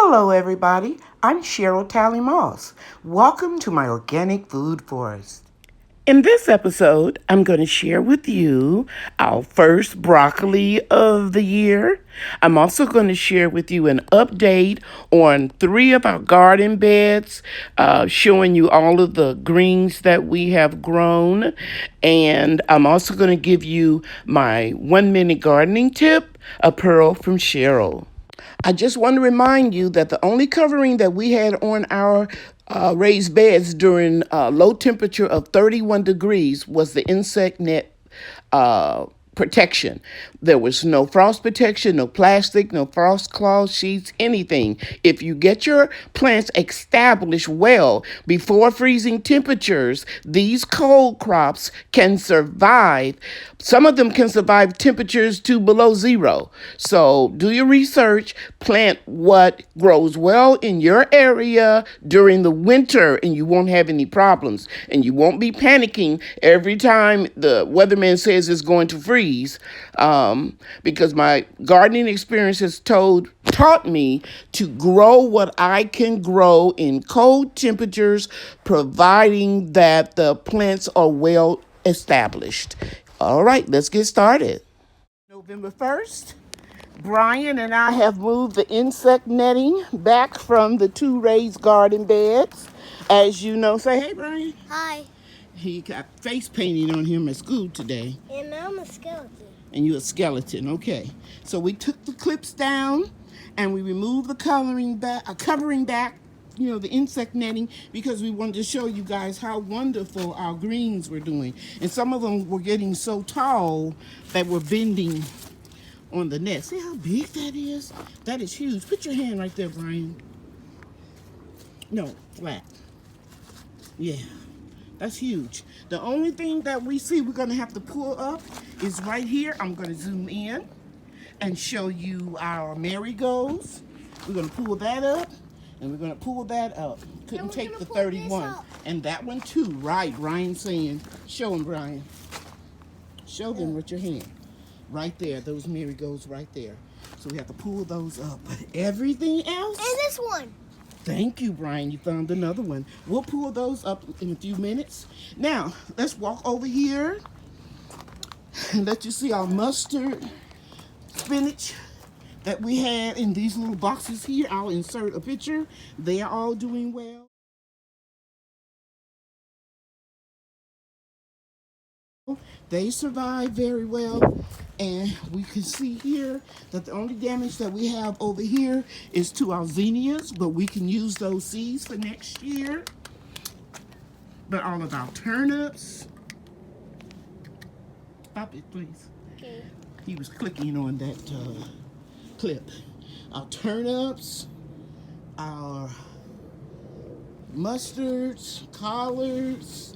Hello, everybody. I'm Cheryl Talley Moss. Welcome to my organic food forest. In this episode, I'm going to share with you our first broccoli of the year. I'm also going to share with you an update on 3 of our garden beds, showing you all of the greens that we have grown. And I'm also going to give you my 1-minute gardening tip, a pearl from Cheryl. I just want to remind you that the only covering that we had on our raised beds during low temperature of 31 degrees was the insect net protection. There was no frost protection, no plastic, no frost cloth sheets, anything. If you get your plants established well before freezing temperatures, these cold crops can survive. Some of them can survive temperatures to below zero. So do your research, plant what grows well in your area during the winter, and you won't have any problems. And you won't be panicking every time the weatherman says it's going to freeze. Because my gardening experience has taught me to grow what I can grow in cold temperatures, providing that the plants are well established. All right, let's get started. November 1st, Brian and I have moved the insect netting back from the 2 raised garden beds. As you know, say hey, Brian. Hi. He got face painting on him at school today. And I'm a skeleton. And you're a skeleton, okay. So we took the clips down and we removed the covering back, the insect netting, because we wanted to show you guys how wonderful our greens were doing. And some of them were getting so tall that were bending on the net. See how big that is? That is huge. Put your hand right there, Brian. No, flat. Yeah. That's huge. The only thing that we see we're going to have to pull up is right here. I'm going to zoom in and show you our marigolds. We're going to pull that up, and we're going to pull that up. Couldn't take the 31. And that one too, right? Ryan's saying, show them, Brian. Show them with your hand. Right there, those marigolds right there. So we have to pull those up. But everything else... And this one. Thank you, Brian. You found another one. We'll pull those up in a few minutes. Now, let's walk over here and let you see our mustard spinach that we had in these little boxes here. I'll insert a picture. They are all doing well. They survive very well, and we can see here that the only damage that we have over here is to our zinnias, but we can use those seeds for next year. But all of our turnips, stop it please. Okay. He was clicking on that clip. Our turnips, our mustards, collards,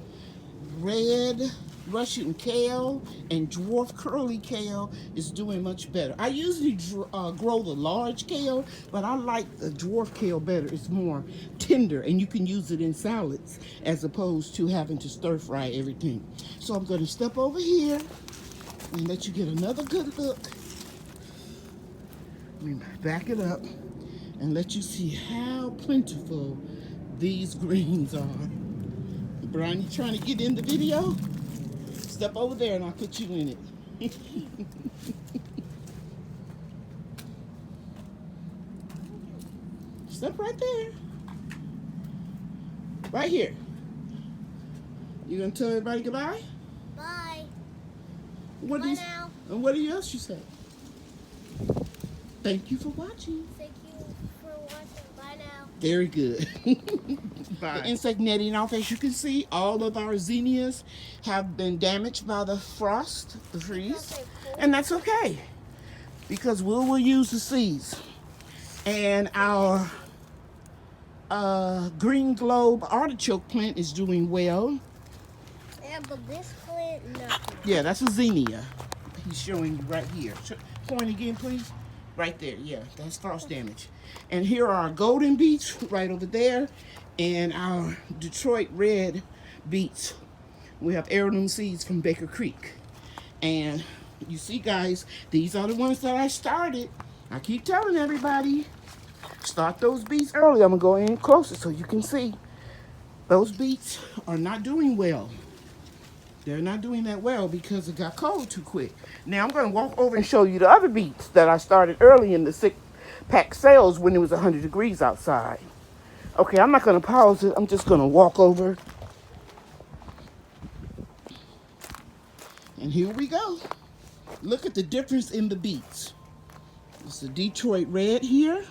red Russian kale, and dwarf curly kale is doing much better. I usually grow the large kale, but I like the dwarf kale better. It's more tender, and you can use it in salads as opposed to having to stir fry everything. So I'm going to step over here and let you get another good look. Let me back it up and let you see how plentiful these greens are. Brian, you trying to get in the video? Step over there and I'll put you in it. Step right there. Right here. You gonna tell everybody goodbye? Bye. Bye now. And what else you say? Thank you for watching. Thank you for watching. Bye now. Very good. Bye. The insect netting off, as you can see, all of our zinnias have been damaged by the frost, the freeze, and that's okay because we'll use the seeds. And our green globe artichoke plant is doing well. Yeah, but this plant, nothing. Yeah, that's a zinnia. He's showing you right here. Point again, please. Right there, yeah, that's frost damage. And here are our golden beets right over there, and our Detroit red beets. We have heirloom seeds from Baker Creek. And you see, guys, these are the ones that I started. I keep telling everybody, start those beets early. I'm going to go in closer so you can see. Those beets are not doing well. They're not doing that well because it got cold too quick. Now I'm going to walk over and show you the other beets that I started early in the 6-pack sales when it was 100 degrees outside. Okay, I'm not going to pause it. I'm just going to walk over. And here we go. Look at the difference in the beets. It's the Detroit red here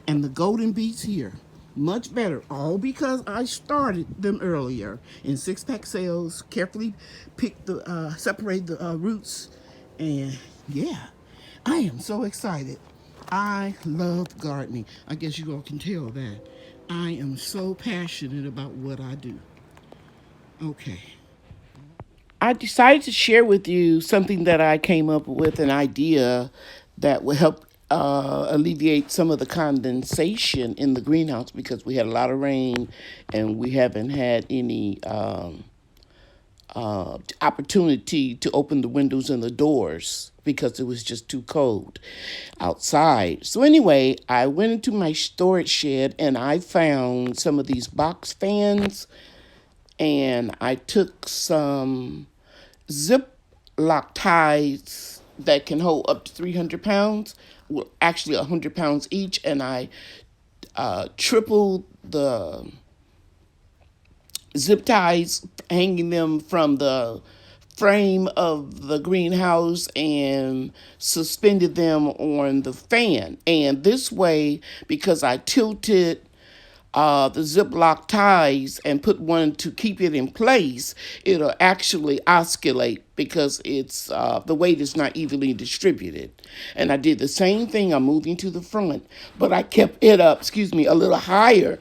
and the golden beets here. Much better, all because I started them earlier in 6-pack sales, carefully picked the, separate the roots, and yeah, I am so excited. I love gardening. I guess you all can tell that. I am so passionate about what I do. Okay. I decided to share with you something that I came up with, an idea that will help alleviate some of the condensation in the greenhouse because we had a lot of rain and we haven't had any opportunity to open the windows and the doors because it was just too cold outside. So anyway, I went into my storage shed and I found some of these box fans, and I took some Ziploc ties that can hold up to 300 pounds, well, actually 100 pounds each, and I tripled the zip ties, hanging them from the frame of the greenhouse and suspended them on the fan. And this way, because I tilted the Ziploc ties and put one to keep it in place, it'll actually oscillate because it's the weight is not evenly distributed. And I did the same thing. I'm moving to the front, but I kept it up, a little higher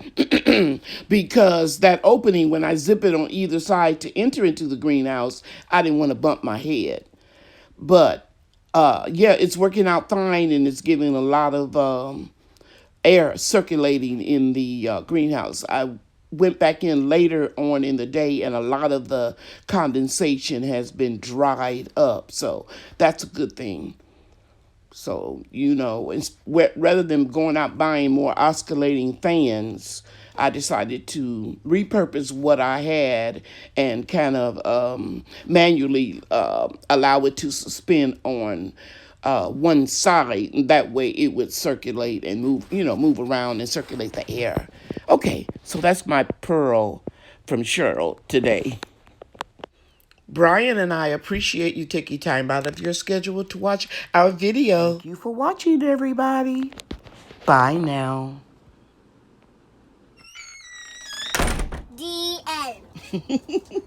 because that opening, when I zip it on either side to enter into the greenhouse, I didn't want to bump my head. But yeah, it's working out fine, and it's giving a lot of air circulating in the greenhouse. I went back in later on in the day, and a lot of the condensation has been dried up. So that's a good thing. So, rather than going out buying more oscillating fans, I decided to repurpose what I had and kind of manually allow it to suspend on one side. And that way it would circulate and move around and circulate the air. Okay, so that's my pearl from Cheryl today. Brian and I appreciate you taking time out of your schedule to watch our video. Thank you for watching, everybody. Bye now. The end.